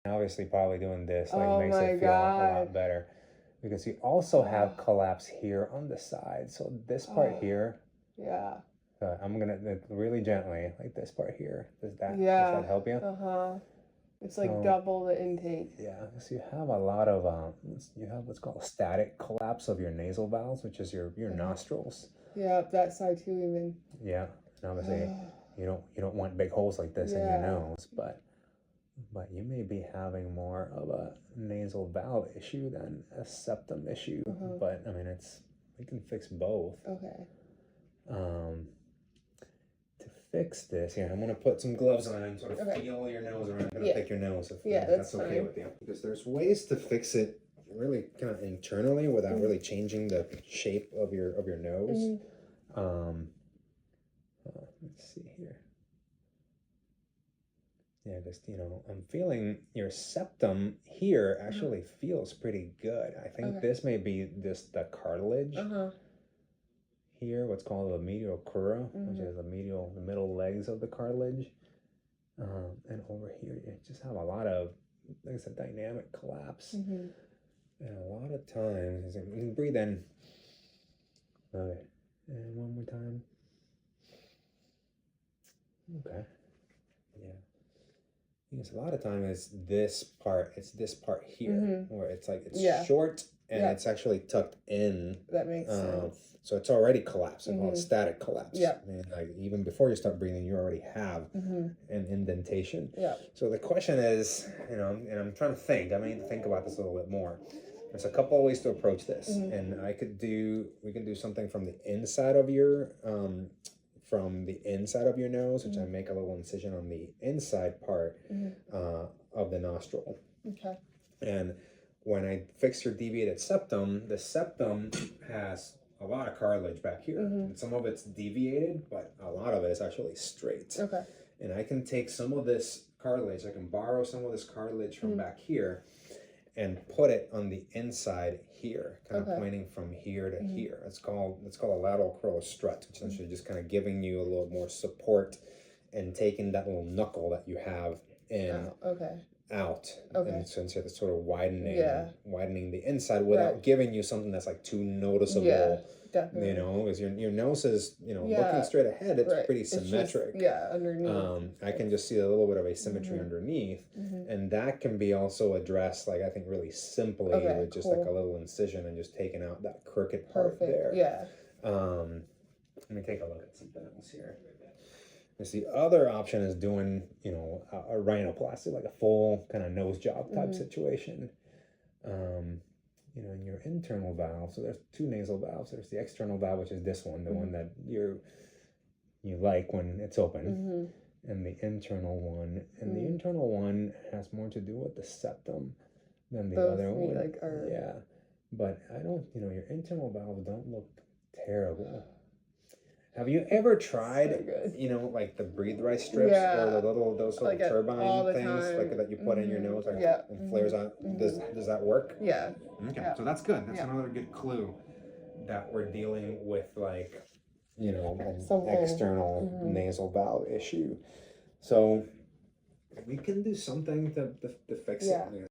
Obviously, probably doing this like Oh makes my it feel a God. lot better because you also have collapse here on the side. So this part here, Yeah. I'm gonna really gently, like this part here. Does that Yeah. help you? Uh-huh. It's like So double the intake. yeah, so you have a lot of you have what's called static collapse of your nasal valves, which is your nostrils. Yeah, that side too even. Yeah, and obviously you don't want big holes like this in your Yeah. nose, but you may be having more of a nasal valve issue than a septum issue. But I mean, we can fix both. Okay. To fix this, here I'm gonna put some gloves on and sort of feel your nose around. I'm gonna pick your nose if that's okay with you. Because there's ways to fix it really kind of internally without really changing the shape of your nose. Let's see here. Yeah, just, I'm feeling your septum here actually feels pretty good. I think this may be just the cartilage here, what's called the medial crura, which is the middle legs of the cartilage. And over here, you just have a lot of, like I said, dynamic collapse. And a lot of times, you can breathe in. Okay. And one more time. Okay. Yeah. Because a lot of time it's this part here where it's like it's short and it's actually tucked in. That makes sense. So it's already collapsed. I call it static collapse. Yeah. I mean, like even before you start breathing, you already have an indentation. Yeah. So the question is, and I'm trying to think. I mean, think about this a little bit more. There's a couple of ways to approach this, and we can do something from the inside of your nose, which I make a little incision on the inside part of the nostril. Okay. And when I fix your deviated septum, the septum has a lot of cartilage back here. And some of it's deviated, but a lot of it is actually straight. Okay. And I can take some of this cartilage, I can borrow some of this cartilage from back here and put it on the inside here, kind of pointing from here to here. It's called a lateral crural strut, which essentially just kind of giving you a little more support and taking that little knuckle that you have in out. And since it's sort of widening the inside without giving you something that's like too noticeable. Yeah, definitely. Because your nose is, looking straight ahead, it's pretty symmetric. It's just, underneath. I can just see a little bit of asymmetry underneath, and that can be also addressed, like I think, really simply with just like a little incision and just taking out that crooked part there. Yeah. Let me take a look at something else here. Because the other option is doing, a rhinoplasty, like a full kind of nose job type situation. In your internal valve, so there's two nasal valves. There's the external valve, which is this one, the one that you like when it's open, and the internal one. And the internal one has more to do with the septum than the other one. Yeah, but I don't, your internal valves don't look terrible. Have you ever tried, like the breathe right strips or those little turbine things like that you put in your nose and flares out? Does that work? Yeah. Okay, so that's good. That's another good clue that we're dealing with, like, an external nasal valve issue. So we can do something to fix it.